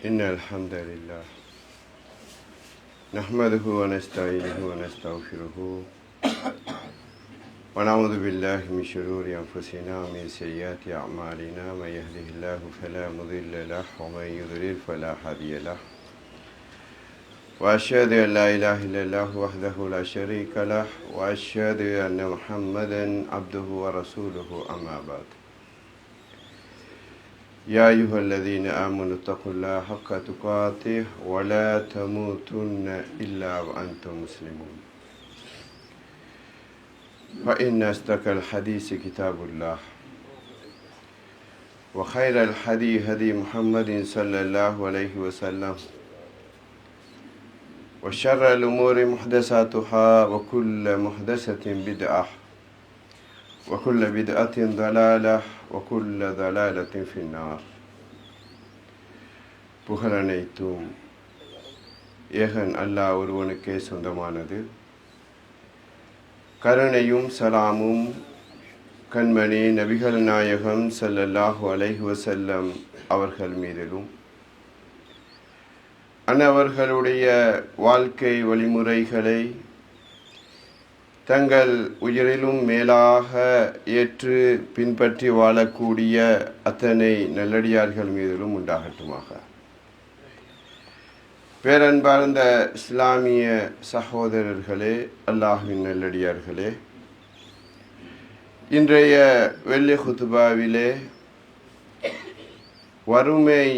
إن الحمد لله نحمده ونستعينه ونستغفره ونعوذ بالله من شرور أنفسنا ومن سيئات أعمالنا من يهده الله فلا مضل له ومن يضلل فلا هادي له وأشهد أن لا إله إلا الله وحده لا شريك له وأشهد أن محمدا عبده ورسوله أما بعد يا أيها الذين آمنوا اتقوا الله حق تقاته ولا تموتن إلا وأنتم مسلمون فإن أصدق الحديث كتاب الله وخير الهدي هدي محمد صلى الله عليه وسلم وشر الأمور محدثاتها وكل محدثة بدعة وكل بدعة ضلالة وكل ضلالة في النار. புகழனைத்தும் ஏகன் அல்லாஹ் ஒருவனுக்கே சொந்தமானது. கருணையும் சலாமும் கண்மணி நபிகள் நாயகம் ஸல்லல்லாஹு அலைஹி வஸல்லம் அவர்கள் மீதிலும் அன்னவர்களுடைய வாழ்க்கை வழிமுறைகளை தங்கள் உயிரிலும் மேலாக ஏற்று பின்பற்றி வாழக்கூடிய அத்தனை நல்லடியார்கள் மீதிலும் உண்டாகட்டுமாக. பேரன்பார்ந்த இஸ்லாமிய சகோதரர்களே, அல்லாஹ்வின் நல்லடியார்களே, இன்றைய வெள்ளி குத்துபாவிலே வறுமை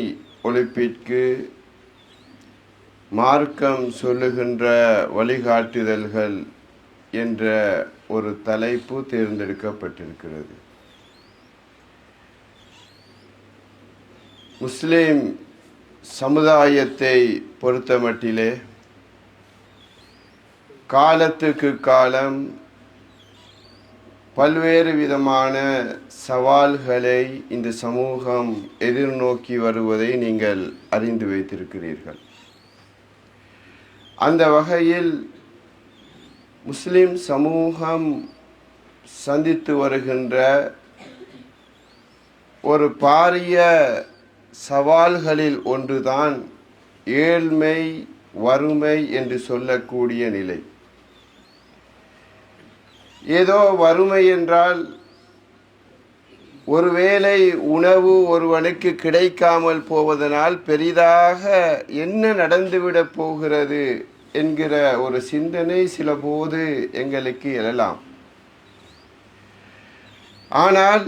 ஒழிப்பிற்கு மார்க்கம் சொல்லுகின்ற வழிகாட்டுதல்கள் என்ற ஒரு தலைப்பு தேர்ந்தெடுக்கப்பட்டிருக்கிறது. முஸ்லிம் சமுதாயத்தை பொறுத்தமட்டிலே காலத்துக்கு காலம் பல்வேறு விதமான சவால்களை இந்த சமூகம் எதிர்நோக்கி வருவதை நீங்கள் அறிந்து வைத்திருக்கிறீர்கள். அந்த வகையில் முஸ்லிம் சமூகம் சந்தித்து வருகின்ற ஒரு பாரிய சவால்களில் ஒன்றுதான் ஏழ்மை, வறுமை என்று சொல்லக்கூடிய நிலை. ஏதோ வறுமை என்றால் ஒருவேளை உணவு ஒருவனுக்கு கிடைக்காமல் போவதனால் பெரிதாக என்ன நடந்துவிடப் போகிறது என்கிற ஒரு சிந்தனை சில போது எங்களுக்கு எழலாம். ஆனால்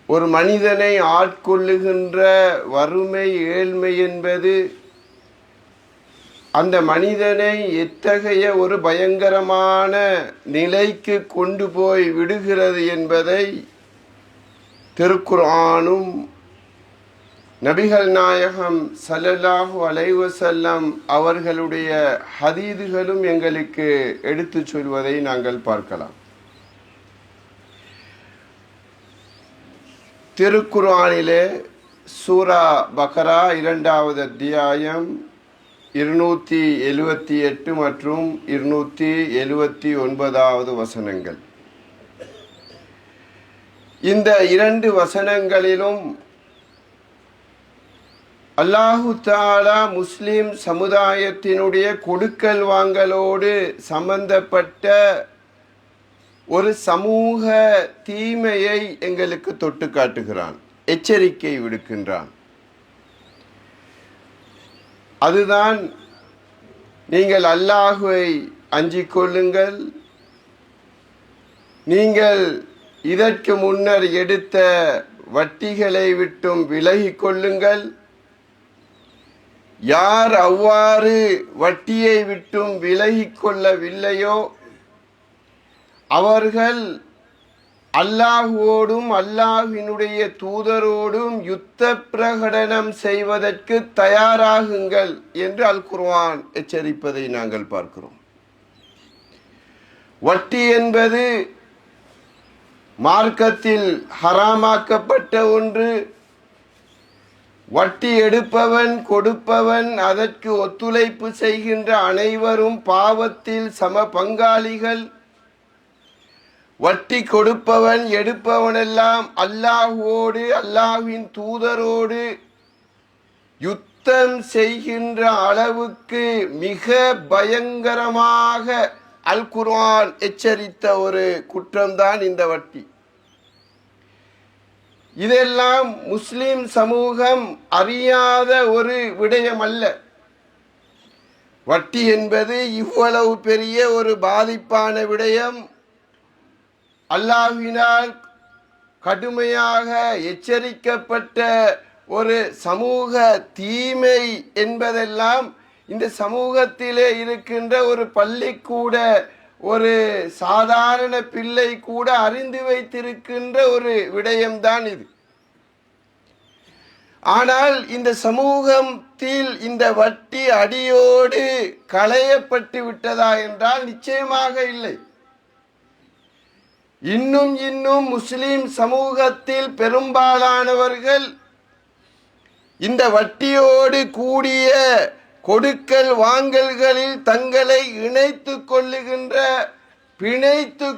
ஒரு மனிதனை ஆட்கொள்ளுகின்ற வறுமை, ஏழ்மை என்பது அந்த மனிதனை எத்தகைய ஒரு பயங்கரமான நிலைக்கு கொண்டு போய் விடுகிறது என்பதை திருக்குர்ஆனும் நபிகள் நாயகம் ஸல்லல்லாஹு அலைஹி வஸல்லம் அவர்களுடைய ஹதீதுகளும் எங்களுக்கு எடுத்து சொல்வதை நாங்கள் பார்க்கலாம். திருக்குர்ஆனிலே சூரா பக்ரா 2வது அத்தியாயம் 278 மற்றும் 279வது வசனங்கள். இந்த இரண்டு வசனங்களிலும் அல்லாஹு தஆலா முஸ்லிம் சமுதாயத்தினுடைய கொடுக்கல் வாங்கலோடு சம்பந்தப்பட்ட ஒரு சமூக தீமையை எங்களுக்கு தொட்டு காட்டுகிறான், எச்சரிக்கை விடுக்கின்றான். அதுதான், நீங்கள் அல்லாஹுவை அஞ்சிக் கொள்ளுங்கள், நீங்கள் இதற்கு முன்னர் எடுத்த வட்டிகளை விட்டும் விலகிக் கொள்ளுங்கள். யார் அவ்வாறு வட்டியை விட்டும் விலகிக் கொள்ளவில்லையோ அவர்கள் அல்லாஹுவோடும் அல்லாஹ்வினுடைய தூதரோடும் யுத்த பிரகடனம் செய்வதற்கு தயாராகுங்கள் என்று அல் குர்ஆன் எச்சரிப்பதை நாங்கள் பார்க்கிறோம். வட்டி என்பது மார்க்கத்தில் ஹராமாக்கப்பட்ட ஒன்று. வட்டி எடுப்பவன், கொடுப்பவன், அதற்கு ஒத்துழைப்பு செய்கின்ற அனைவரும் பாவத்தில் சம பங்காளிகள். வட்டி கொடுப்பவன் எடுப்பவனெல்லாம் அல்லாஹ்வோடு அல்லாஹ்வின் தூதரோடு யுத்தம் செய்கின்ற அளவுக்கு மிக பயங்கரமாக அல் குர்ஆன் எச்சரித்த ஒரு குற்றம்தான் இந்த வட்டி. இதெல்லாம் முஸ்லிம் சமூகம் அறியாத ஒரு விடயம் அல்ல. வட்டி என்பது இவ்வளவு பெரிய ஒரு பாதிப்பான விடயம், அல்லாஹ்வினால் கடுமையாக எச்சரிக்கப்பட்ட ஒரு சமூக தீமை என்பதெல்லாம் இந்த சமூகத்திலே இருக்கின்ற ஒரு பள்ளிக்கூட ஒரு சாதாரண பிள்ளை கூட அறிந்து வைத்திருக்கின்ற ஒரு விடயம்தான் இது. ஆனால் இந்த சமூகத்தில் இந்த வட்டி அடியோடு களையப்பட்டு விட்டதா என்றால் நிச்சயமாக இல்லை. இன்னும் முஸ்லிம் சமூகத்தில் பெரும்பாலானவர்கள் இந்த வட்டியோடு கூடிய கொடுக்கல் வாங்கல்களில் தங்களை பிணைத்து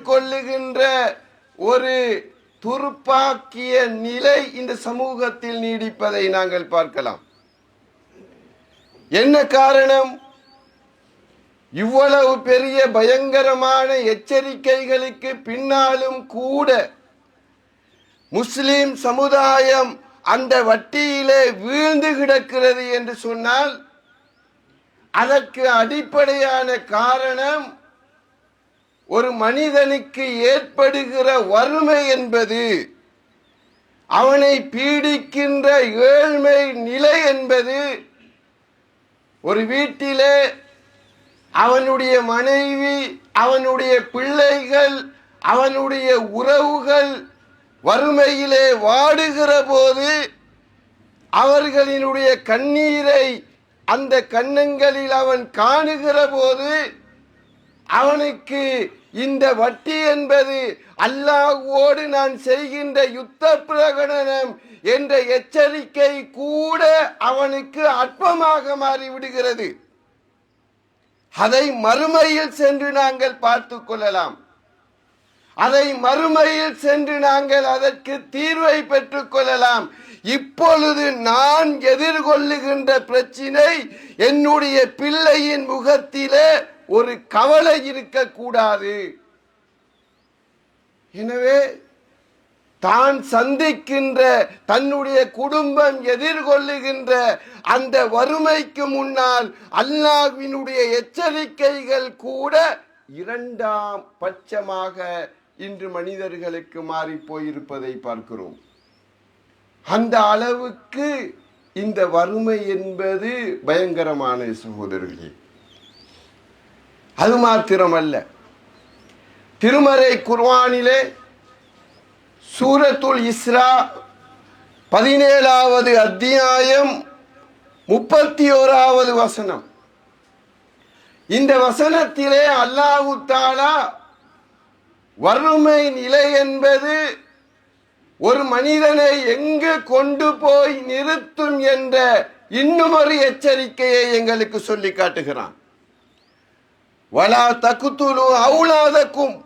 கொள்ளுகின்ற ஒரு துருப்பாக்கிய நிலை இந்த சமூகத்தில் நீடிப்பதை நாங்கள் பார்க்கலாம். என்ன காரணம்? இவ்வளவு பெரிய பயங்கரமான எச்சரிக்கைகளுக்கு பின்னாலும் கூட முஸ்லிம் சமுதாயம் அந்த வட்டியிலே வீழ்ந்து கிடக்கிறது என்று சொன்னால் அதற்கு அடிப்படையான காரணம் ஒரு மனிதனுக்கு ஏற்படுகிற வறுமை என்பது, அவனை பீடிக்கின்ற ஏழ்மை நிலை என்பது, ஒரு வீட்டிலே அவனுடைய மனைவி, அவனுடைய பிள்ளைகள், அவனுடைய உறவுகள் வறுமையிலே வாடுகிற போது அவர்களினுடைய கண்ணீரை அந்த கன்னங்களில் அவன் காணுகிற போது அவனுக்கு இந்த வட்டி என்பது அல்லாஹ்வோடு நான் செய்கின்ற யுத்த பிரகடனம் என்ற எச்சரிக்கை கூட அவனுக்கு அற்பமாக மாறிவிடுகிறது. அதை மறுமையில் சென்று நாங்கள் பார்த்து கொள்ளலாம். அதை மறுமையில் சென்று நாங்கள் அதற்கு தீர்வை பெற்றுக் கொள்ளலாம். இப்பொழுது நான் எதிர்கொள்ளுகின்ற பிரச்சினை, என்னுடைய பிள்ளையின் முகத்திலே ஒரு கவலை இருக்கக்கூடாது. எனவே தான் சந்திக்கின்ற, தன்னுடைய குடும்பம் எதிர்கொள்ளுகின்ற அந்த வறுமைக்கு முன்னால் அல்லாஹ்வினுடைய எச்சரிக்கைகள் கூட இரண்டாம் பட்சமாக இன்று மனிதர்களுக்கு மாறி போயிருப்பதை பார்க்கிறோம். அந்த அளவுக்கு இந்த வறுமை என்பது பயங்கரமான சகோதரர்களே. அது மாத்திரமல்ல, திருமறை குர்ஆனிலே சூரத்துல் இஸ்ரா 17வது அத்தியாயம் 31வது வசனம். இந்த வசனத்திலே அல்லாஹ் தஆலா வறுமை நிலை என்பது ஒரு மனிதனை எங்கு கொண்டு போய் நிறுத்தும் என்ற இன்னும் ஒரு எச்சரிக்கையை எங்களுக்கு சொல்லி காட்டுகிறான். வலா தக்துலு அவுலாதக்கும்,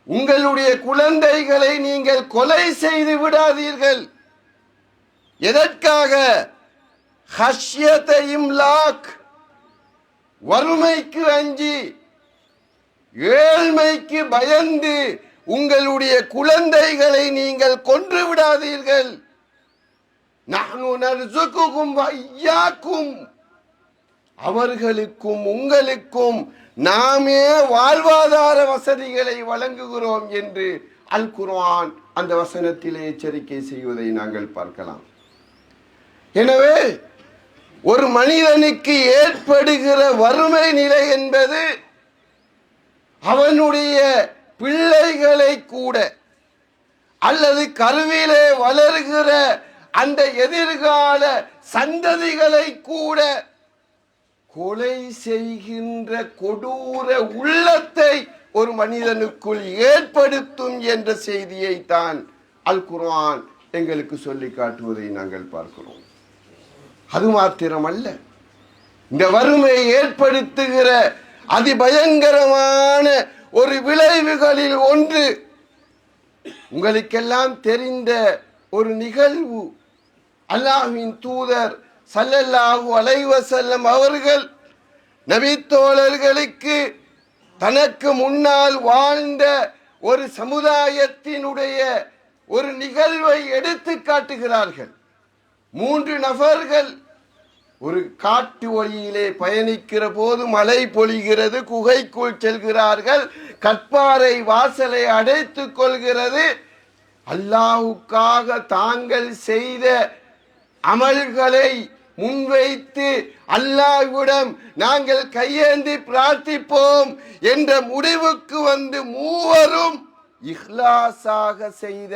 உங்களுடைய குழந்தைகளை நீங்கள் கொலை செய்து விடாதீர்கள். எதற்காக? ஹஷ்யத இம்லாக், வறுமைக்கு அஞ்சி, ஏழ்மைக்கு பயந்து உங்களுடைய குழந்தைகளை நீங்கள் கொன்று விடாதீர்கள். நஹ்னு நர்சுகுகும் வ இய்யாக்கும், அவர்களுக்கும் உங்களுக்கும் நாமே வாழ்வாதார வசதிகளை வழங்குகிறோம் என்று அல் குர்ஆன் அந்த வசனத்திலே எச்சரிக்கை செய்வதை நாங்கள் பார்க்கலாம். எனவே ஒரு மனிதனுக்கு ஏற்படுகிற வறுமை நிலை என்பது அவனுடைய பிள்ளைகளை கூட அல்லது கருவிலே வளர்கிற அந்த எதிர்கால சந்ததிகளை கூட கொலை செய்கின்ற கொடூர உள்ளத்தை ஒரு மனிதனுக்குள் ஏற்படுத்தும் என்ற செய்தியை தான் அல் குர்ஆன் எங்களுக்கு சொல்லி காட்டுவதை நாங்கள் பார்க்கிறோம். அது மாத்திரமல்ல, இந்த வறுமையை ஏற்படுத்துகிற அதிபயங்கரமான ஒரு விளைவுகளில் ஒன்று உங்களுக்கெல்லாம் தெரிந்த ஒரு நிகழ்வு. அல்லாஹ்வின் தூதர் ஸல்லல்லாஹு அலைஹி வஸல்லம் அவர்கள் நபித்தோழர்களுக்கு தனக்கு முன்னால் வாழ்ந்த ஒரு சமுதாயத்தினுடைய ஒரு நிகழ்வை எடுத்து காட்டுகிறார்கள். 3 நபர்கள் ஒரு காட்டு வழியிலே பயணிக்கிற போது மழை பொழிகிறது, குகைக்குள் செல்கிறார்கள், கற்பாறை வாசலை அடைத்துக் கொள்கிறது. அல்லாஹ்வுக்காக தாங்கள் செய்த அமல்களை முன்வைத்து அல்லாஹ்விடம் நாங்கள் கையேந்தி பிரார்த்திப்போம் என்ற முடிவுக்கு வந்து மூவரும் இஹ்லாஸாக செய்த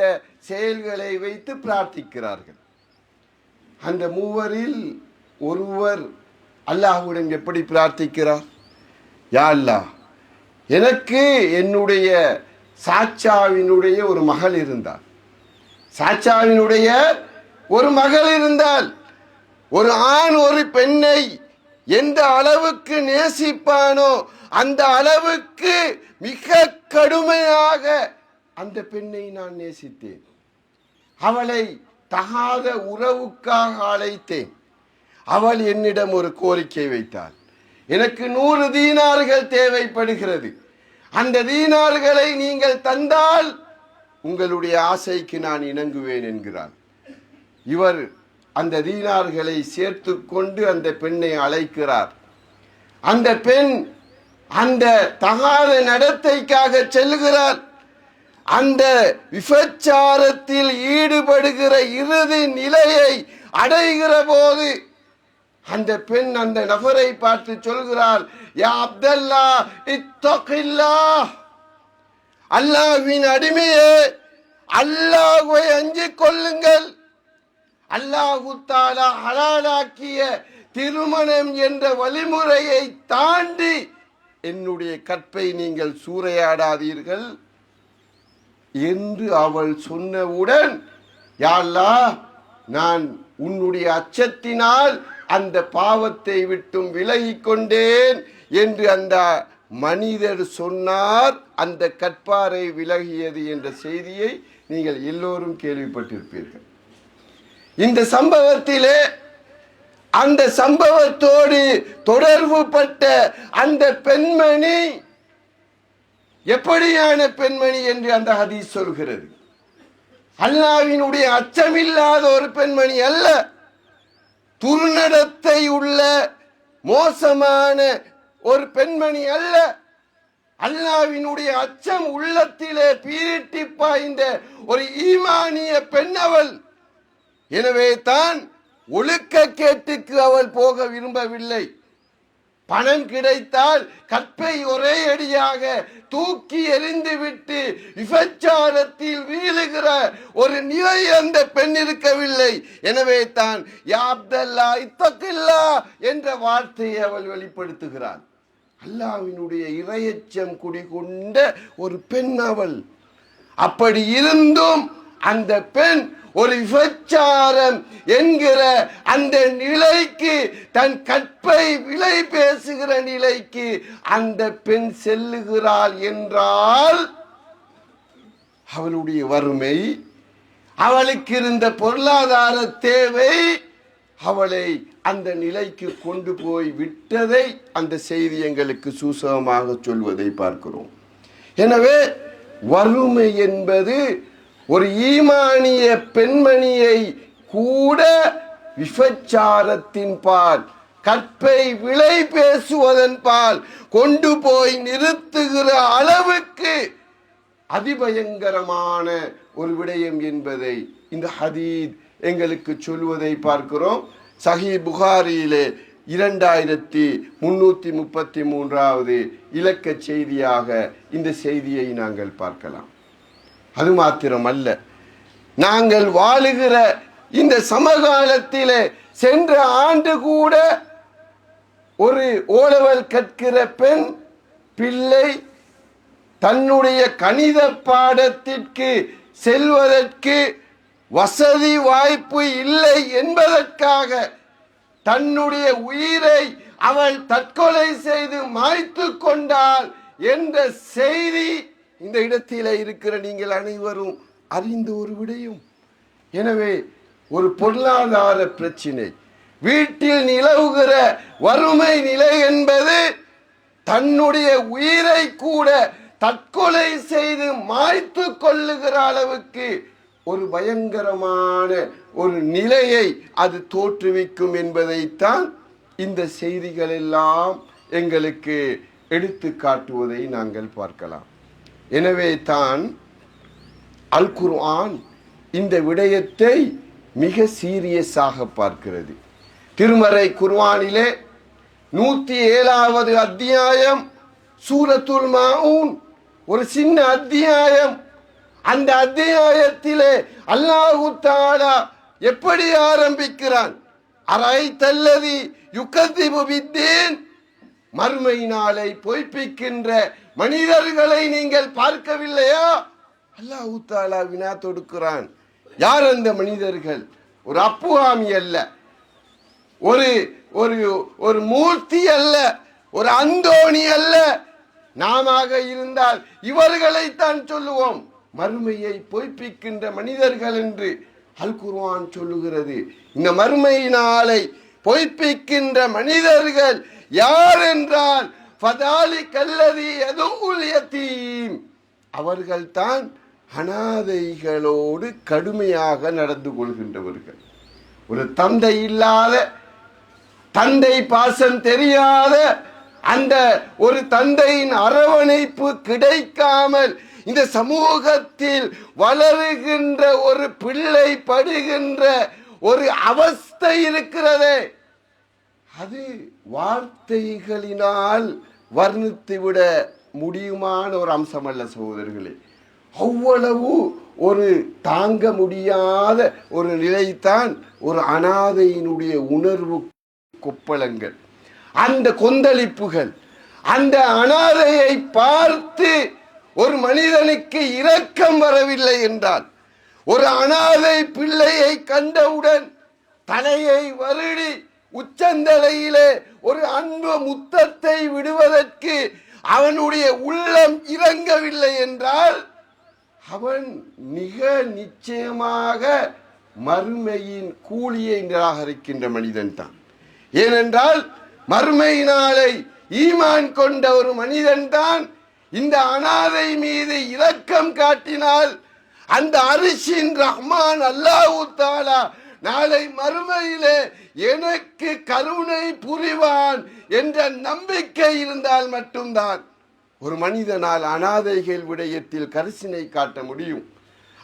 செயல்களை வைத்து பிரார்த்திக்கிறார்கள். அந்த மூவரில் ஒருவர் அல்லாஹ்விடம் எப்படி பிரார்த்திக்கிறார்? யா அல்லாஹ், எனக்கு என்னுடைய சாச்சாவினுடைய ஒரு மகள் இருந்தால், சாச்சாவினுடைய ஒரு மகள் இருந்தால், ஒரு ஆண் ஒரு பெண்ணை எந்த அளவுக்கு நேசிப்பானோ அந்த அளவுக்கு மிக கடுமையாக அந்த பெண்ணை நான் நேசித்தேன். அவளை தகாத உறவுக்காக அழைத்தேன். அவள் என்னிடம் ஒரு கோரிக்கை வைத்தாள். எனக்கு 100 தீனார்கள் தேவைப்படுகிறது. அந்த தீனார்களை நீங்கள் தந்தால் உங்களுடைய ஆசைக்கு நான் இணங்குவேன் என்கிறார். இவர் அந்த தீனார்களை சேர்த்து கொண்டு அந்த பெண்ணை அழைக்கிறார். அந்த பெண் அந்த தகாத நடத்தைக்காக செல்கிறார். அந்த விபச்சாரத்தில் ஈடுபடுகிற இறுதி நிலையை அடைகிற போது அந்த பெண் அந்த நபரை பார்த்து சொல்கிறார், யா அப்தல்லா இத்தகில்லாஹ், அல்லாஹ்வின் அடிமையே, அல்லாஹ்வை அஞ்சிக் கொள்ளுங்கள். அல்லாஹு தஆலா ஹலாலாக்கிய திருமணம் என்ற வழிமுறையை தாண்டி என்னுடைய கற்பை நீங்கள் சூறையாடாதீர்கள் என்று அவள் சொன்னவுடன், யா அல்லாஹ், நான் உன்னுடைய அச்சத்தினால் அந்த பாவத்தை விட்டும் விலகிக் கொண்டேன் என்று அந்த மனிதர் சொன்னார். அந்த கற்பாறை விலகியது என்ற செய்தியை நீங்கள் எல்லோரும் கேள்விப்பட்டிருப்பீர்கள். இந்த சம்பவத்திலே அந்த சம்பவத்தோடு தொடர்பு பட்ட அந்த பெண்மணி எப்படியான பெண்மணி என்று அந்த ஹதீஸ் சொல்கிறது. அல்லாஹ்வினுடைய அச்சமில்லாத ஒரு பெண்மணி அல்ல, துர்நடத்தை உள்ள மோசமான ஒரு பெண்மணி அல்ல. அல்லாஹ்வினுடைய அச்சம் உள்ளத்திலே பீரிட்டி பாய்ந்த ஒரு ஈமானிய பெண் அவள். எனவே தான் ஒழுக்க கேட்டுக்கு அவள் போக விரும்பவில்லை. பணம் கிடைத்தால் கற்பை ஒரே அடியாக தூக்கி எறிந்துவிட்டு விபச்சாரத்தில் வீழுகிற ஒரு நிலை அந்த பெண் இருக்கவில்லை. எனவே தான் யா அப்தல்லா இத்தகில்லா என்ற வார்த்தையை அவள் வெளிப்படுத்துகிறாள். அல்லாஹ்வினுடைய இறையச்சம் குடிகொண்ட ஒரு பெண் அவள். அப்படி இருந்தும் அந்த பெண் ஒரு விபச்சாரம் என்கிற அந்த நிலைக்கு, தன் கற்பை விலை பேசுகிற நிலைக்கு அந்த பெண் செல்லுகிறாள் என்றால் அவளுடைய வறுமை, அவளுக்கு இருந்த பொருளாதார தேவை அவளை அந்த நிலைக்கு கொண்டு போய் விட்டதை அந்த செய்தி எங்களுக்கு சூசகமாக சொல்வதை பார்க்கிறோம். எனவே வறுமை என்பது ஒரு ஈமானிய பெண்மணியை கூட விபச்சாரத்தின் பால், கற்பை விலை பேசுவதன் பால் கொண்டு போய் நிறுத்துகிற அளவுக்கு அதிபயங்கரமான ஒரு விடயம் என்பதை இந்த ஹதீஸ் எங்களுக்கு சொல்வதை பார்க்கிறோம். சஹீஹ் புகாரியிலே 2333வது இலக்க செய்தியாக இந்த செய்தியை நாங்கள் பார்க்கலாம். அது மாத்திரமல்ல, நாங்கள் வாழுகிற இந்த சமகாலத்திலே சென்ற ஆண்டு கூட ஒரு ஓலவல் கற்கிற பெண் பிள்ளை தன்னுடைய கணித பாடத்திற்கு செல்வதற்கு வசதி வாய்ப்பு இல்லை என்பதற்காக தன்னுடைய உயிரை அவள் தற்கொலை செய்து மாய்த்து கொண்டாள் என்ற செய்தி இந்த இடத்திலே இருக்கிற நீங்கள் அனைவரும் அறிந்த ஒரு விடயம். எனவே ஒரு பொருளாதார பிரச்சினை, வீட்டில் நிலவுகிற வறுமை நிலை என்பது தன்னுடைய உயிரை கூட தற்கொலை செய்து மாய்த்து கொள்ளுகிற அளவுக்கு ஒரு பயங்கரமான ஒரு நிலையை அது தோற்றுவிக்கும் என்பதைத்தான் இந்த செய்திகள் எல்லாம் எங்களுக்கு எடுத்து காட்டுவதை நாங்கள் பார்க்கலாம். எனவே தான் அல் குர்ஆன் இந்த விடயத்தை மிக சீரியஸாக பார்க்கிறது. திருமறை குர்ஆனிலே 107வது அத்தியாயம் சூரத்துல் மாஊன், ஒரு சின்ன அத்தியாயம். அந்த அத்தியாயத்திலே அல்லாஹு தஆலா எப்படி ஆரம்பிக்கிறான்? அரைத்தல்லதி யுகதிபு பித்தீன், மறுமை நாளை பொய்ப்பிக்கின்ற மனிதர்களை நீங்கள் பார்க்கவில்லையா? அல்லாஹு தஆலா வினா தொடுக்கிறான். யார் அந்த மனிதர்கள்? ஒரு அப்புகாமி அல்ல, ஒரு ஒரு ஒரு மூர்த்தி அல்ல, ஒரு அந்தோணி அல்ல. நாம இருந்தால் இவர்களைத்தான் சொல்லுவோம் மறுமையை பொய்ப்பிக்கின்ற மனிதர்கள் என்று அல் குர்ஆன் சொல்லுகிறது. இந்த மறுமை நாளை பொய்ப்பிக்கின்ற மனிதர்கள் யார் என்றால் ஃபதாலிகல்லதி யதுல் யதீம், அவர்கள்தான் அனாதைகளோடு கடுமையாக நடந்து கொள்கின்றவர்கள். ஒரு தந்தை இல்லாத, தந்தை பாசம் தெரியாத, அந்த ஒரு தந்தையின் அரவணைப்பு கிடைக்காமல் இந்த சமூகத்தில் வளருகின்ற ஒரு பிள்ளை படுகின்ற ஒரு அவஸ்தை இருக்கிறதே, அது வார்த்தைகளினால் வர்ணித்துவிட முடியுமான ஒரு அம்சம் அல்ல சகோதரர்களே. அவ்வளவு ஒரு தாங்க முடியாத ஒரு நிலைத்தான் ஒரு அனாதையினுடைய உணர்வு கொப்பளங்கள், அந்த கொந்தளிப்புகள். அந்த அனாதையை பார்த்து ஒரு மனிதனுக்கு இரக்கம் வரவில்லை என்றால், ஒரு அனாதை பிள்ளையை கண்டவுடன் தலையை வருடி உச்சந்தலையிலே ஒரு அன்பு முத்தத்தை விடுவதற்கு அவனுடைய உள்ளம் இறங்கவில்லை என்றால், அவன் மிக நிச்சயமாக மறுமையின் கூலியை நிராகரிக்கின்ற மனிதன் தான். ஏனென்றால் மறுமை நாளை ஈமான் கொண்ட ஒரு மனிதன் தான் இந்த அனாதை மீது இரக்கம் காட்டினால் அந்த அரிசின் ரஹ்மான் அல்லாஹு தஆலா நாளை மறுமையிலே எனக்கு கருணை புரிவான் என்ற நம்பிக்கை இருந்தால் மட்டும்தான் ஒரு மனிதனால் அனாதைகள் விடயத்தில் கரிசனை காட்ட முடியும்,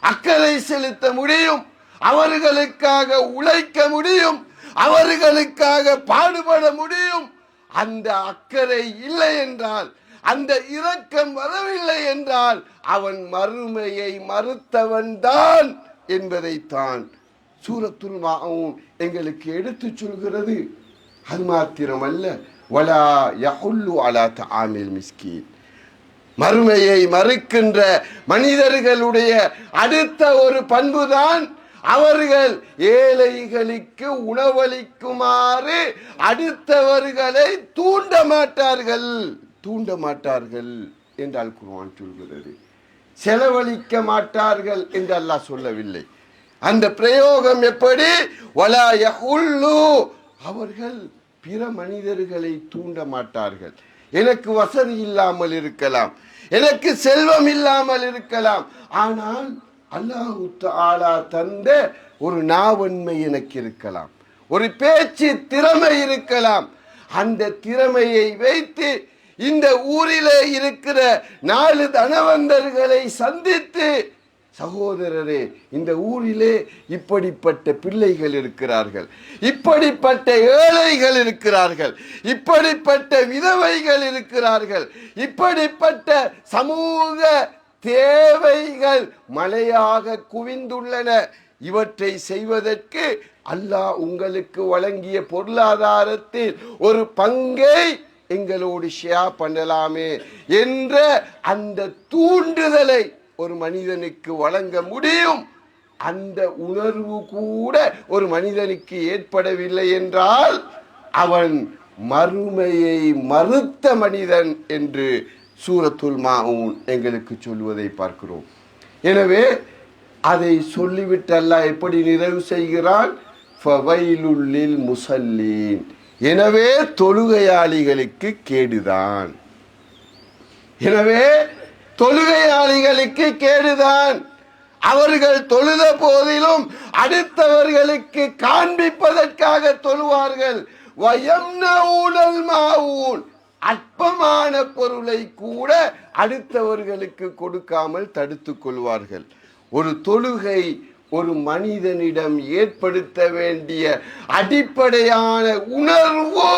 அக்கறை செலுத்த முடியும், அவர்களுக்காக உழைக்க முடியும், அவர்களுக்காக பாடுபட முடியும். அந்த அக்கறை இல்லை என்றால், அந்த இரக்கம் வரவில்லை என்றால் அவன் மறுமையை மறுத்தவன் தான் என்பதைத்தான் சூரத்துல் மாஊன் எங்களுக்கு எடுத்து சொல்கிறது. அது மாத்திரமல்ல, வலா யஹுல்லு அலா தஆமில் மிஸ்கீன், மறுமையை மறுக்கின்ற மனிதர்களுடைய அடுத்த ஒரு பண்புதான் அவர்கள் ஏழைகளுக்கு உணவளிக்குமாறு அடுத்தவர்களை தூண்ட மாட்டார்கள் என்றால் குர்ஆன் சொல்கிறது. செலவழிக்க மாட்டார்கள் என்று அல்லாஹ் சொல்லவில்லை. அந்த பிரயோகம் எப்படி? வலா யஹுல்லு, அவர்கள் பிற மனிதர்களை தூண்ட மாட்டார்கள். எனக்கு வசதி இல்லாமல் இருக்கலாம், எனக்கு செல்வம் இல்லாமல் இருக்கலாம், ஆனால் அல்லாஹு தஆலா தந்த ஒரு நாவன்மை எனக்கு இருக்கலாம், ஒரு பேச்சு திறமை இருக்கலாம். அந்த திறமையை வைத்து இந்த ஊரிலே இருக்கிற 4 தனவந்தர்களை சந்தித்து, சகோதரரே, இந்த ஊரிலே இப்படிப்பட்ட பிள்ளைகள் இருக்கிறார்கள், இப்படிப்பட்ட ஏழைகள் இருக்கிறார்கள், இப்படிப்பட்ட விதவைகள் இருக்கிறார்கள், இப்படிப்பட்ட சமூக தேவைகள் மலையாக குவிந்துள்ளன. இவற்றை செய்வதற்கு அல்லாஹ் உங்களுக்கு வழங்கிய பொருளாதாரத்தில் ஒரு பங்கை எங்களோடு ஷேர் பண்ணலாமே என்ற அந்த தூண்டுதலை ஒரு மனிதனுக்கு வழங்க முடியும். அந்த உணர்வு கூட ஒரு மனிதனுக்கு ஏற்படவில்லை என்றால் அவன் மறுமையை மறுத்த மனிதன் என்று சூரத்துல் மாஊன் எங்களுக்கு சொல்வதை பார்க்கிறோம். எனவே அதை சொல்லிவிட்டு அல்லாஹ் எப்படி நிறைவு செய்கிறான்? ஃபவைலுல் லில் முஸல்லீன், எனவே தொழுகையாளிகளுக்கு கேடுதான். எனவே தொழுகையாளிகளுக்கு கேடுதான். அவர்கள் தொழுத போதிலும் அடுத்தவர்களுக்கு காண்பிப்பதற்காக தொழுவார்கள். வயம்னஊனல் மாஊன், அற்பமான பொருளை கூட அடுத்தவர்களுக்கு கொடுக்காமல் தடுத்துக் கொள்வார்கள். ஒரு தொழுகை ஒரு மனிதனிடம் ஏற்படுத்த வேண்டிய அடிப்படையான உணர்வு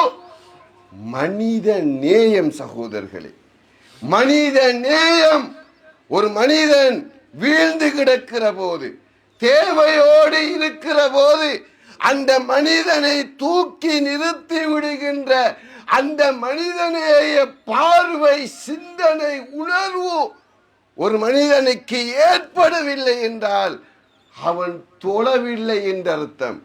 மனித நேயம். சகோதரர்களே, மனித நேயம். ஒரு மனிதன் வீழ்ந்து கிடக்கிற போது, தேவையோடு இருக்கிற போது, அந்த மனிதனை தூக்கி நிறுத்தி விடுகின்ற அந்த மனிதனேய பார்வை, சிந்தனை, உணர்வு ஒரு மனிதனுக்கு ஏற்படவில்லை என்றால் அவன் தொழவில்லை என்ற அர்த்தம்.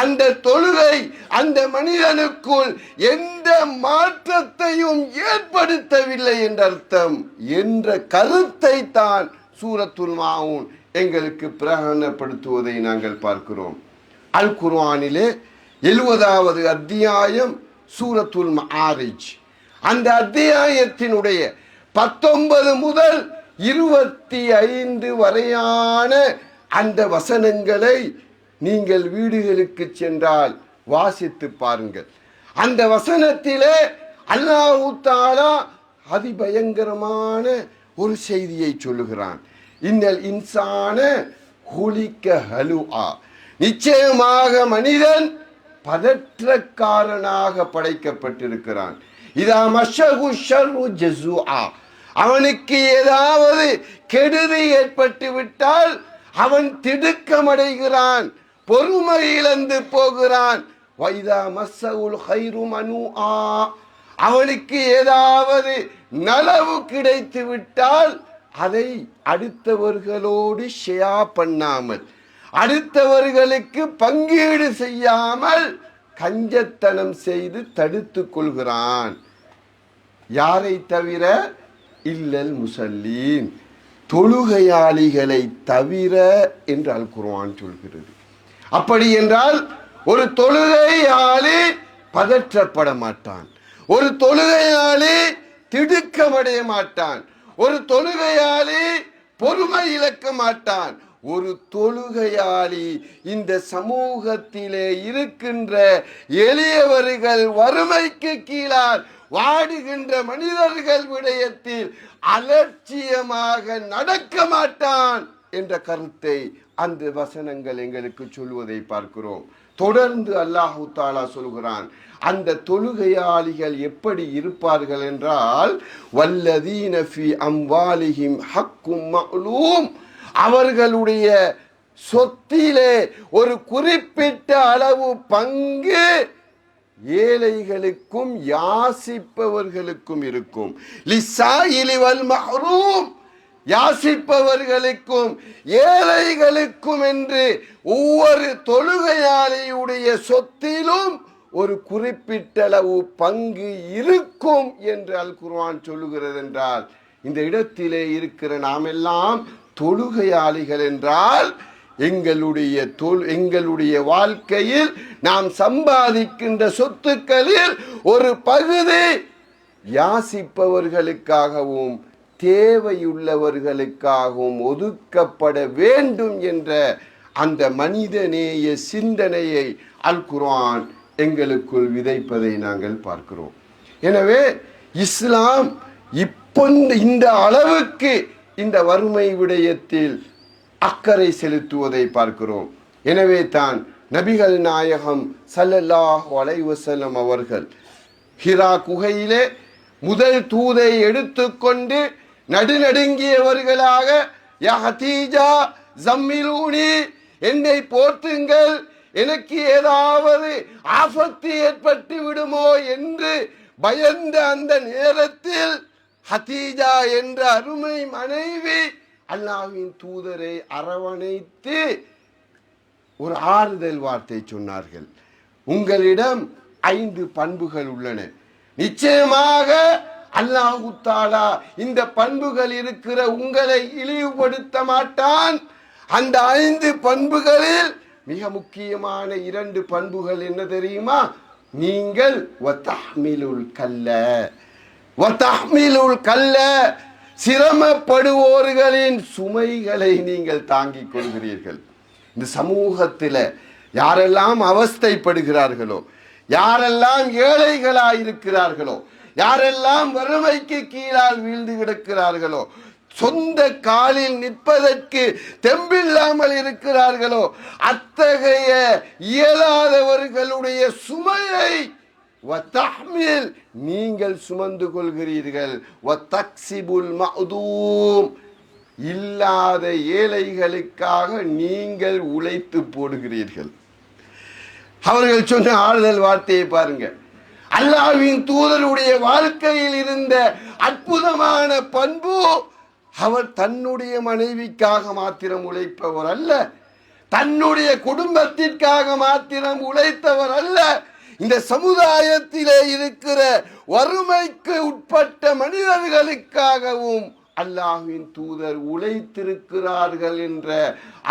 அந்த தொழுகை அந்த மனிதனுக்குள் எந்த மாற்றத்தையும் ஏற்படுத்தவில்லை என்ற அர்த்தம் என்ற கருத்தை தான் சூரத்துல் மாஊன் எங்களுக்கு பிரகடனப்படுத்துவதை நாங்கள் பார்க்கிறோம். அல் குர்ஆனிலே 70வது அத்தியாயம் சூரத்துல் மஆரிஜ், அந்த அத்தியாயத்தினுடைய 19 முதல் 25 வரையான அந்த வசனங்களை நீங்கள் வீடுகளுக்கு சென்றால் வாசித்து பாருங்கள். அந்த வசனத்திலே அல்லாஹ் தஆலா அதிபயங்கரமான ஒரு செய்தியை சொல்லுகிறான். இன்னல் இன்சான ஹுலிக ஹலுஆ, நிச்சயமாக மனிதன் பதற்றக்காரனாக படைக்கப்பட்டிருக்கிறான். இதா மஷஹு ஷர்ரு ஜஸூஆ, அவனுக்கு ஏதாவது கெடுதி ஏற்பட்டு விட்டால் அவன் திடுக்கமடைகிறான், பொறுமை இழந்து போகிறான். வைதா மஸ்ஸவுல் கைரு மனுஆ, அவனுக்கு ஏதாவது நலவு கிடைத்து விட்டால் அதை அடுத்தவர்களோடு ஷேர் பண்ணாமல், அடுத்தவர்களுக்கு பங்கீடு செய்யாமல் கஞ்சத்தனம் செய்து தடுத்துக் கொள்கிறான். யாரை தவிர? இல்லல் முஸல்லீன், தொழுகையாளிகளை தவிர என்று அல் குர்ஆன் சொல்கிறது. அப்படி என்றால் ஒரு தொழுகையாளி பதற்றப்பட மாட்டான், ஒரு தொழுகையாளி திடுக்கமடைய மாட்டான், ஒரு தொழுகையாளி பொறுமை இழக்க மாட்டான். ஒரு தொழுகையாளி இந்த சமூகத்திலே இருக்கின்ற எளியவர்கள், வறுமைக்கு கீழால் வாடுகின்ற மனிதர்கள் விடயத்தில் அலட்சியமாக நடக்க மாட்டான் என்ற கருத்தை அந்த வசனங்கள் எங்களுக்கு சொல்வதை பார்க்கிறோம். தொடர்ந்து அல்லாஹ் தஆலா சொல்கிறான், அந்த தொழுகையாளிகள் எப்படி இருப்பார்கள் என்றால், வல்லதீன ஃபீ அம்வாலிஹிம் ஹக்கும் மஅலூம், அவர்களுடைய சொத்திலே ஒரு குறிப்பிட்ட அளவு பங்கு ஏழைகளுக்கும் யாசிப்பவர்களுக்கும் இருக்கும். லிஸ்ஸாயிலி வல் மஹ்ரூம், யாசிப்பவர்களுக்கும் ஏழைகளுக்கும் என்று ஒவ்வொரு தொழுகையாளியுடைய சொத்திலும் ஒரு குறிப்பிட்டளவு பங்கு இருக்கும் என்று அல் குர்ஆன் சொல்லுகிறது. என்றால் இந்த இடத்திலே இருக்கிற நாம் எல்லாம் தொழுகையாளிகள் என்றால் எங்களுடைய வாழ்க்கையில் நாம் சம்பாதிக்கின்ற சொத்துக்களில் ஒரு பகுதி யாசிப்பவர்களுக்காகவும் தேவையுள்ளவர்களுக்காகவும் ஒதுக்கப்பட வேண்டும் என்ற அந்த மனிதநேய சிந்தனையை அல் குர்ஆன் எங்களுக்குள் விதைப்பதை நாங்கள் பார்க்கிறோம். எனவே இஸ்லாம் இப்போ இந்த அளவுக்கு இந்த வறுமை விடயத்தில் அக்கறை செலுத்துவதை பார்க்கிறோம். எனவே தான் நபிகள் நாயகம் ஸல்லல்லாஹு அலைஹி வஸல்லம் அவர்கள் ஹிரா குகையிலே முதல் தூதை எடுத்துக்கொண்டு நடுநடுங்கியவர்களாக, யா ஹதீஜா ஜம்மிலூனி, என்னை போற்றுங்கள், எனக்கு ஏதாவது ஆபத்து ஏற்பட்டு விடுமோ என்று பயந்த அந்த நேரத்தில் ஹதீஜா என்ற அருமை மனைவி அல்லாஹ்வின் தூதரை அரவணைத்து ஒரு ஆறுதல் வார்த்தை சொன்னார்கள். உங்களிடம் 5 பண்புகள் உள்ளன, நிச்சயமாக அல்லாஹ் தஆலா இந்த பண்புகள் இருக்கிற உங்களை இழிவுபடுத்த மாட்டான், அந்த 5 பண்புகளில் மிக முக்கியமான 2 பண்புகள் என்ன தெரியுமா? நீங்கள் வதஹ்மிலுல் கல்ல சிரமப்படுவோர்களின் சுமைகளை நீங்கள் தாங்கிக் கொள்கிறீர்கள். இந்த சமூகத்தில் யாரெல்லாம் அவஸ்தைப்படுகிறார்களோ, யாரெல்லாம் ஏழைகளாயிருக்கிறார்களோ, யாரெல்லாம் வறுமைக்கு கீழால் வீழ்ந்து கிடக்கிறார்களோ, சொந்த காலில் நிற்பதற்கு தெம்பில்லாமல் இருக்கிறார்களோ, அத்தகைய இயலாதவர்களுடைய சுமையை வதஹ்மில் நீங்கள் சுமந்து கொள்கிறீர்கள். வதக்ஸிபுல் மஅதூம் இல்லாத ஏழைகளுக்காக நீங்கள் உழைத்து போடுகிறீர்கள். அவர்கள் சொன்ன ஆறுதல் வார்த்தையை பாருங்க. அல்லாஹ்வின் தூதருடைய வாழ்க்கையில் இருந்த அற்புதமான பண்பு, அவர் தன்னுடைய மனைவிக்காக மாத்திரம் உழைப்பவர் அல்ல, தன்னுடைய குடும்பத்திற்காக மாத்திரம் உழைத்தவர் அல்ல, இந்த சமுதாயத்திலே இருக்கிற வறுமைக்கு உட்பட்ட மனிதர்களுக்காகவும் அல்லாஹ்வின் தூதர் உழைத்திருக்கிறார்கள் என்ற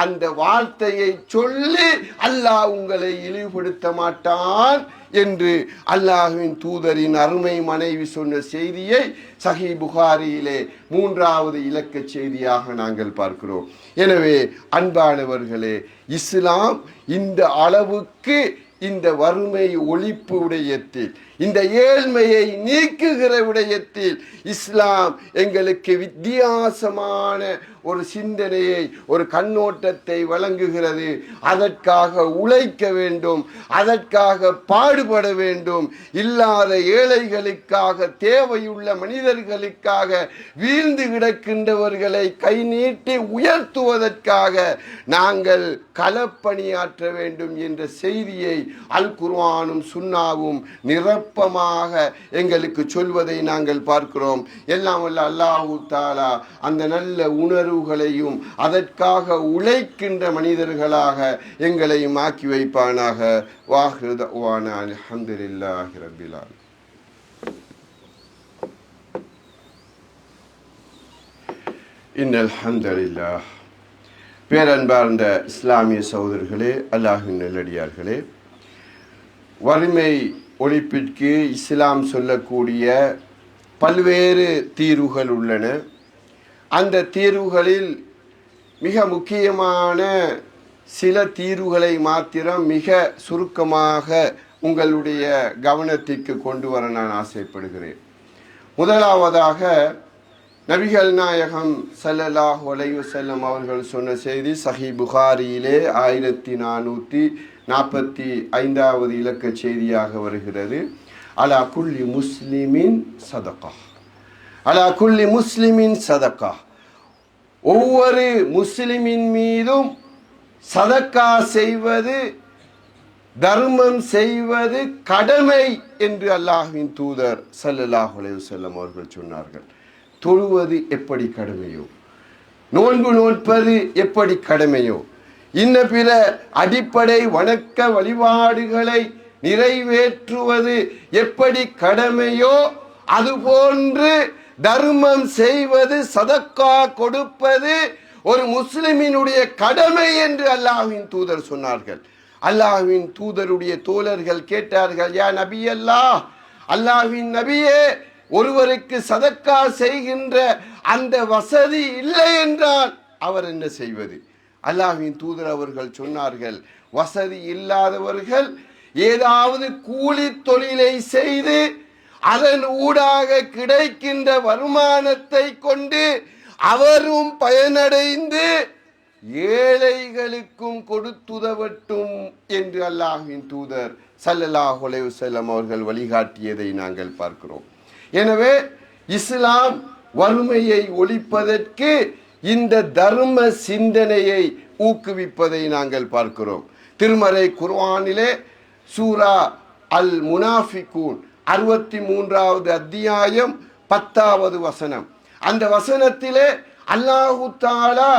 அந்த வார்த்தையை சொல்லி அல்லாஹ் உங்களை இழிவுபடுத்த மாட்டான் என்று அல்லாஹ்வின் தூதரின் அருமை மனைவி சொன்ன செய்தியை சஹீஹ் புகாரியிலே 3வது இலக்க செய்தியாக நாங்கள் பார்க்கிறோம். எனவே அன்பானவர்களே, இஸ்லாம் இந்த அளவுக்கு இந்த வறுமை ஒழிப்பு விடயத்தில், இந்த ஏழ்மையை நீக்குகிற விடயத்தில் இஸ்லாம் எங்களுக்கு வித்தியாசமான ஒரு சிந்தனையை, ஒரு கண்ணோட்டத்தை வழங்குகிறது. அதற்காக உழைக்க வேண்டும், அதற்காக பாடுபட வேண்டும். இல்லாத ஏழைகளுக்காக, தேவையுள்ள மனிதர்களுக்காக, வீழ்ந்து கிடக்கின்றவர்களை கை நீட்டி உயர்த்துவதற்காக நாங்கள் களப்பணியாற்ற வேண்டும் என்ற செய்தியை அல் குர்ஆனும் சுன்னாவும் நிரப்பமாக எங்களுக்கு சொல்வதை நாங்கள் பார்க்கிறோம். எல்லாம் வல்ல அல்லாஹு தஆலா அந்த நல்ல உணர்வுகளையும் அதற்காக உழைக்கின்ற மனிதர்களாக எங்களையும் ஆக்கி வைப்பானாக. வாஹிரு தஅவானா அல்ஹம்துலில்லாஹி ரப்பில் ஆலமீன். இன்னல் ஹம்துலில்லாஹ். பேரன்பார்ந்த இஸ்லாமிய சகோதரர்களே, அல்லாஹ்வின் நல்லடியார்களே, வறுமை ஒழிப்பிற்கு இஸ்லாம் சொல்லக்கூடிய பல்வேறு தீர்வுகள் உள்ளன. அந்த தீர்வுகளில் மிக முக்கியமான சில தீர்வுகளை மாத்திரம் மிக சுருக்கமாக உங்களுடைய கவனத்திற்கு கொண்டு வர நான் ஆசைப்படுகிறேன். முதலாவதாக நபிகள் நாயகம் ஸல்லல்லாஹு அலைஹி வஸல்லம் அவர்கள் சொன்ன செய்தி சஹீஹ் புகாரியிலே 1445வது இலக்க செய்தியாக வருகிறது. அலா குல்லி முஸ்லிமின் சதகா, அலா குல்லி முஸ்லிமின் சதகா, ஒவ்வொரு முஸ்லிமின் மீதும் சதக்கா செய்வது, தர்மம் செய்வது கடமை என்று அல்லாஹ்வின் தூதர் ஸல்லல்லாஹு அலைஹி வஸல்லம் அவர்கள் சொன்னார்கள். தொழுவது எப்படி கடமையோ, நோன்பு நோற்பது எப்படி கடமையோ, இன்ன பிற அடிப்படை வணக்க வழிபாடுகளை நிறைவேற்றுவது எப்படி கடமையோ, அதுபோன்று தர்மம் செய்வது, சதக்கா கொடுப்பது ஒரு முஸ்லிமினுடைய கடமை என்று அல்லாஹ்வின் தூதர் சொன்னார்கள். அல்லாஹ்வின் தூதருடைய தோழர்கள் கேட்டார்கள், யா நபி அல்லாஹ், அல்லாஹ்வின் நபியே, ஒருவருக்கு சதக்கா செய்கின்ற அந்த வசதி இல்லை என்றால் அவர் என்ன செய்வது? அல்லாஹ்வின் தூதர் அவர்கள் சொன்னார்கள், வசதி இல்லாதவர்கள் ஏதாவது கூலி தொழிலை செய்து அதன் ஊடாக கிடைக்கின்ற வருமானத்தை கொண்டு அவரும் பயனடைந்து ஏழைகளுக்கும் கொடுத்துதவட்டும் என்று அல்லாஹ்வின் தூதர் ஸல்லல்லாஹு அலைஹி வஸல்லம் அவர்கள் வழிகாட்டியதை நாங்கள் பார்க்கிறோம். எனவே இஸ்லாம் வறுமையை ஒழிப்பதற்கு இந்த தர்ம சிந்தனையை ஊக்குவிப்பதை நாங்கள் பார்க்கிறோம். திருமறை குர்ஆனிலே சூரா அல் முனாஃபிகூன் 63வது அத்தியாயம் 10வது வசனம், அந்த வசனத்திலே அல்லாஹு தஆலா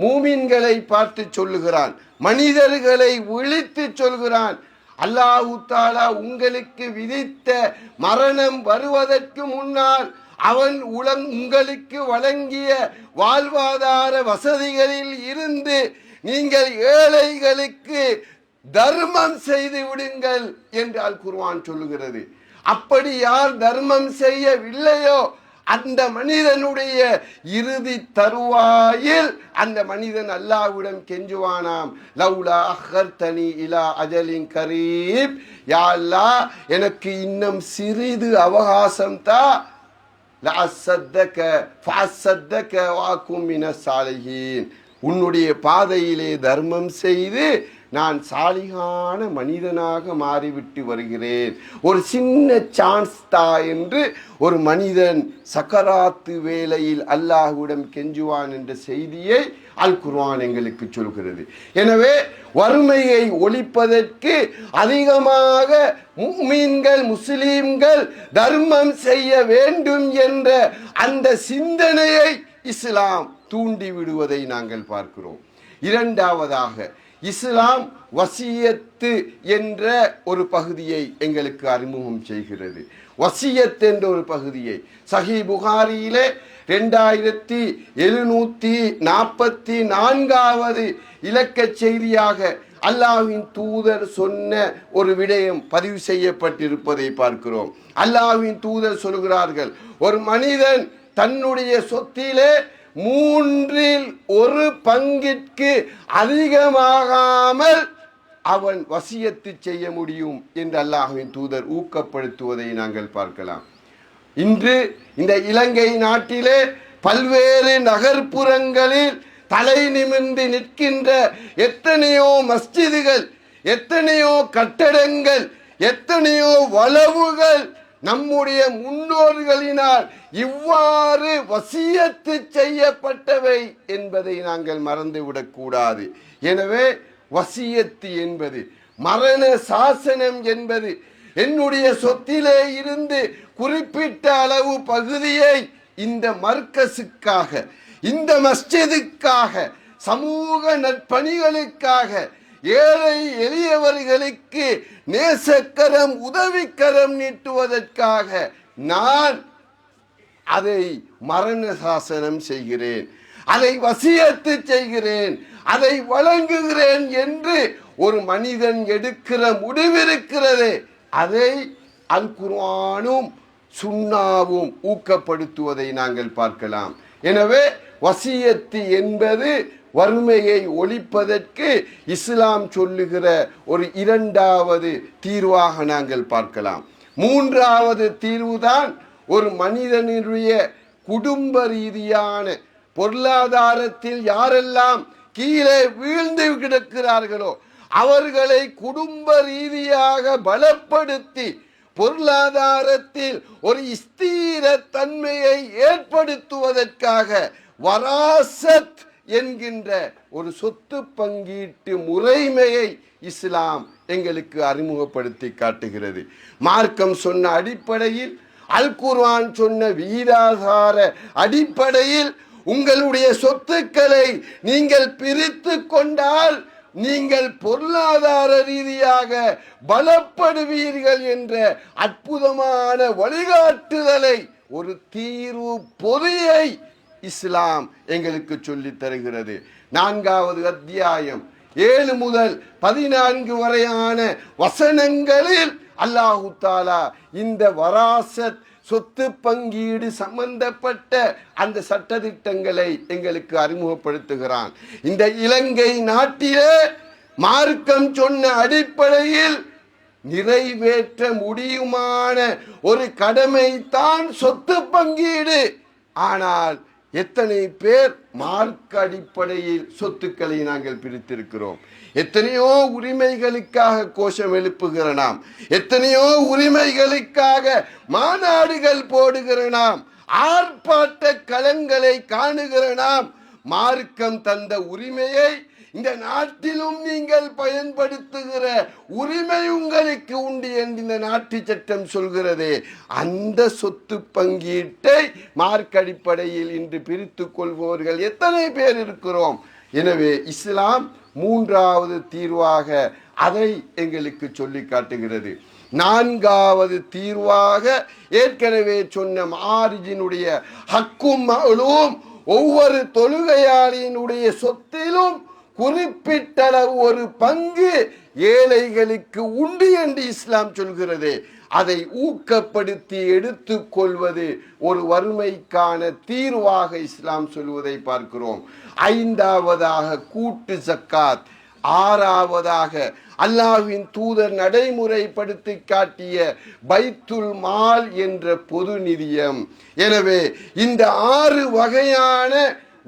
மூமின்களை பார்த்து சொல்லுகிறான், மனிதர்களை விழித்து சொல்கிறான். அல்லாஹு தஆலா உங்களுக்கு விதித்த மரணம் வருவதற்கு முன்னால் அவன் உங்களுக்கு வழங்கிய வாழ்வாதார வசதிகளில் இருந்து நீங்கள் ஏழைகளுக்கு தர்மம் செய்து விடுங்கள் என்று அல் குர்ஆன் சொல்லுகிறது. அப்படி யார் தர்மம் செய்யவில்லையோ அந்த மனிதனுடைய இறுதி தருவாயில் அந்த மனிதன் அல்லாஹ்விடம் கெஞ்சுவானாம், லவ்லா அஹ்ர்தனி இலா அஜலின் கரீப், யா அல்லாஹ் எனக்கு இன்னும் சிறிது அவகாசம் தா, லஅஸ்ஸதக ஃபஅஸ்ஸதக வஅகும் மினஸ் சாலிஹீன், உன்னுடைய பாதையிலே தர்மம் செய்து நான் சாலிகான மனிதனாக மாறிவிட்டு வருகிறேன், ஒரு சின்ன சான்ஸ் தா என்று ஒரு மனிதன் சக்கராத்து வேளையில் அல்லாஹ்விடம் கெஞ்சுவான் என்ற செய்தியை அல் குர்ஆன் எங்களுக்கு சொல்கிறது. எனவே வறுமையை ஒழிப்பதற்கு அதிகமாக முஃமின்கள் முஸ்லிம்கள் தர்மம் செய்ய வேண்டும் என்ற அந்த சிந்தனையை இஸ்லாம் தூண்டி விடுவதை நாங்கள் பார்க்கிறோம். இரண்டாவதாக இஸ்லாம் வசியத்து என்ற ஒரு பகுதியை எங்களுக்கு அறிமுகம் செய்கிறது. வசியத் என்ற ஒரு பகுதியை சஹீஹ் புகாரியிலே 2744வது இலக்க செய்தியாக அல்லாஹ்வின் தூதர் சொன்ன ஒரு விடயம் பதிவு செய்யப்பட்டிருப்பதை பார்க்கிறோம். அல்லாஹ்வின் தூதர் சொல்கிறார்கள், ஒரு மனிதன் தன்னுடைய சொத்திலே 1/3 அதிகமாகாமல் அவன் வசியத்து செய்ய முடியும் என்று அல்லாஹ்வின் தூதர் ஊக்கப்படுத்துவதை நாங்கள் பார்க்கலாம். இன்று இந்த இலங்கை நாட்டிலே பல்வேறு நகர்ப்புறங்களில் தலை நிமிர்ந்து நிற்கின்ற எத்தனையோ மஸ்ஜிதுகள், எத்தனையோ கட்டடங்கள், எத்தனையோ வளவுகள் நம்முடைய முன்னோர்களினால் இவ்வாறு வசியத்து செய்யப்பட்டவை என்பதை நாங்கள் மறந்துவிடக் கூடாது. எனவே வசியத்து என்பது, மரண சாசனம் என்பது, என்னுடைய சொத்திலே இருந்து குறிப்பிட்ட அளவு பகுதியை இந்த மர்கஸுக்காக, இந்த மஸ்ஜிதுக்காக, சமூக நற்பணிகளுக்காக, ஏழை எளியவர்களுக்கு நேசக்கரம் உதவிக்கரம் நீட்டுவதற்காக நான் அதை மரண சாசனம் செய்கிறேன், அதை வசியத்து செய்கிறேன், அதை வழங்குகிறேன் என்று ஒரு மனிதன் எடுக்கிற முடிவிருக்கிறது. அதை அல் குர்ஆனும் சுன்னாவும் ஊக்கப்படுத்துவதை நாங்கள் பார்க்கலாம். எனவே வசியத்து என்பது வறுமையை ஒழிப்பதற்கு இஸ்லாம் சொல்லுகிற ஒரு இரண்டாவது தீர்வாக நாங்கள் பார்க்கலாம். மூன்றாவது தீர்வுதான் ஒரு மனிதனுடைய குடும்ப ரீதியான பொருளாதாரத்தில் யாரெல்லாம் கீழே வீழ்ந்து கிடக்கிறார்களோ அவர்களை குடும்ப ரீதியாக பலப்படுத்தி பொருளாதாரத்தில் ஒரு ஸ்திர தன்மையை ஏற்படுத்துவதற்காக வராசத் என்கின்ற ஒரு சொத்து பங்கீட்டு முறைமையை இஸ்லாம் எங்களுக்கு அறிமுகப்படுத்தி காட்டுகிறது. மார்க்கம் சொன்ன அடிப்படையில், அல் குர்ஆன் சொன்ன விகிதாசார அடிப்படையில் உங்களுடைய சொத்துக்களை நீங்கள் பிரித்து கொண்டால் நீங்கள் பொருளாதார ரீதியாக பலப்படுவீர்கள் என்ற அற்புதமான வழிகாட்டுதலை, ஒரு தீர்வு பொறியை இஸ்லாம் எங்களுக்கு சொல்லித் தருகிறது. 4வது அத்தியாயம் 7 முதல் 14 வரையான வசனங்களில் அல்லாஹு தாலா இந்த வராசத் சொத்து பங்கீடு சம்பந்தப்பட்ட அந்த சட்டதிட்டங்களை எங்களுக்கு அறிமுகப்படுத்துகிறான். இந்த இலங்கை நாட்டிலே மார்க்கம் சொன்ன அடிப்படையில் நிறைவேற்ற முடியுமான ஒரு கடமை தான் சொத்து பங்கீடு. ஆனால் எத்தனை பேர் மார்க்க அடிப்படையில் சொத்துக்களை நாங்கள் பிரித்திருக்கிறோம்? எத்தனையோ உரிமைகளுக்காக கோஷம் எழுப்புகிற நாம், எத்தனையோ உரிமைகளுக்காக மாநாடுகள் போடுகிற நாம், ஆர்ப்பாட்ட களங்களை காணுகிற நாம், மார்க்கம் தந்த உரிமையை இந்த நாட்டிலும் நீங்கள் பயன்படுத்துகிற உரிமை உங்களுக்கு உண்டு என்று இந்த நாட்டு சட்டம் சொல்கிறதே, அந்த சொத்து பங்கீட்டை மார்க்க அடிப்படையில் இன்று பிரித்து கொள்பவர்கள் எத்தனை பேர் இருக்கிறோம்? எனவே இஸ்லாம் 3வது தீர்வாக அதை எங்களுக்கு சொல்லி காட்டுகிறது. 4வது தீர்வாக ஏற்கனவே சொன்ன மாரிஜினுடைய ஹக்கும் மஅலூம், ஒவ்வொரு தொழுகையாளியினுடைய சொத்திலும் குறிப்பிட்ட ஒரு பங்கு ஏழைகளுக்கு உண்டு என்று இஸ்லாம் சொல்கிறது. அதை ஊக்கப்படுத்தி எடுத்துக்கொள்வது ஒரு வறுமைக்கான தீர்வாக இஸ்லாம் சொல்வதை பார்க்கிறோம். ஐந்தாவதாக கூட்டு ஜக்காத். ஆறாவதாக அல்லாஹ்வின் தூதர் நடைமுறைப்படுத்தி காட்டிய பைத்துல் மால் என்ற பொது நிதியம். எனவே இந்த 6 வகையான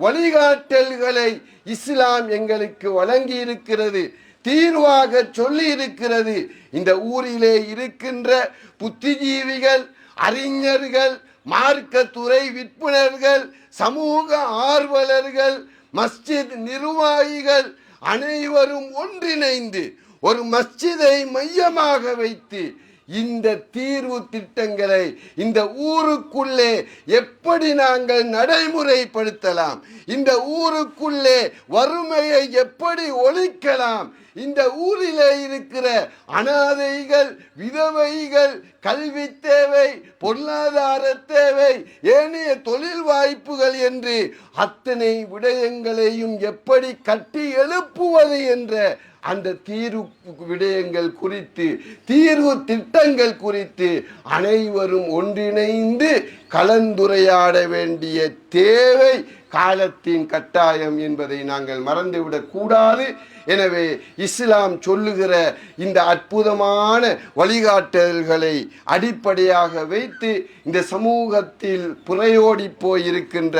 வழிகாட்டல்களை இஸ்லாம் எங்களுக்கு வழங்கி இருக்கிறது, தீர்வாக சொல்லி இருக்கிறது. இந்த ஊரிலே இருக்கின்ற புத்திஜீவிகள், அறிஞர்கள், மார்க்கத்துறை விற்பனர்கள், சமூக ஆர்வலர்கள், மஸ்ஜித் நிர்வாகிகள் அனைவரும் ஒன்றிணைந்து ஒரு மஸ்ஜிதை மையமாக வைத்து இந்த தீர்வு திட்டங்களை இந்த ஊருக்குள்ளே எப்படி நாங்கள் நடைமுறைப்படுத்தலாம், இந்த ஊருக்குள்ளே வறுமையை எப்படி ஒழிக்கலாம், இந்த ஊரிலே இருக்கிற அனாதைகள், விதவைகள், கல்வி தேவை, பொருளாதார தேவை, ஏனைய தொழில் வாய்ப்புகள் என்று அத்தனை விடயங்களையும் எப்படி கட்டி எழுப்புவது என்ற அந்த தீர்வு விடயங்கள் குறித்து, தீர்வு திட்டங்கள் குறித்து அனைவரும் ஒன்றிணைந்து கலந்துரையாட வேண்டிய தேவை காலத்தின் கட்டாயம் என்பதை நாங்கள் மறந்துவிடக் கூடாது. எனவே இஸ்லாம் சொல்லுகிற இந்த அற்புதமான வழிகாட்டல்களை அடிப்படையாக வைத்து இந்த சமூகத்தில் புரையோடி போயிருக்கின்ற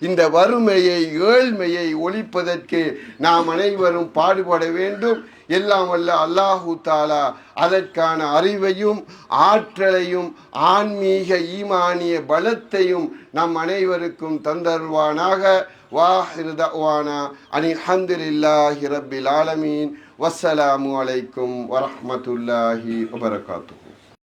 இந்த வறுமையை, ஏழ்மையை ஒழிப்பதற்கு நாம் அனைவரும் பாடுபட வேண்டும். எல்லாம் வல்ல அல்லாஹு தாலா அதற்கான அறிவையும் ஆற்றலையும் ஆன்மீக ஈமானிய பலத்தையும் நம் அனைவருக்கும் தந்தருவானாக. வாஹிர் தஅவானா அனில் ஹம்துலில்லாஹி ரப்பில் ஆலமீன். வஸ்ஸலாமு அலைக்கும் வரஹ்மத்துல்லாஹி வபரகாத்துஹு.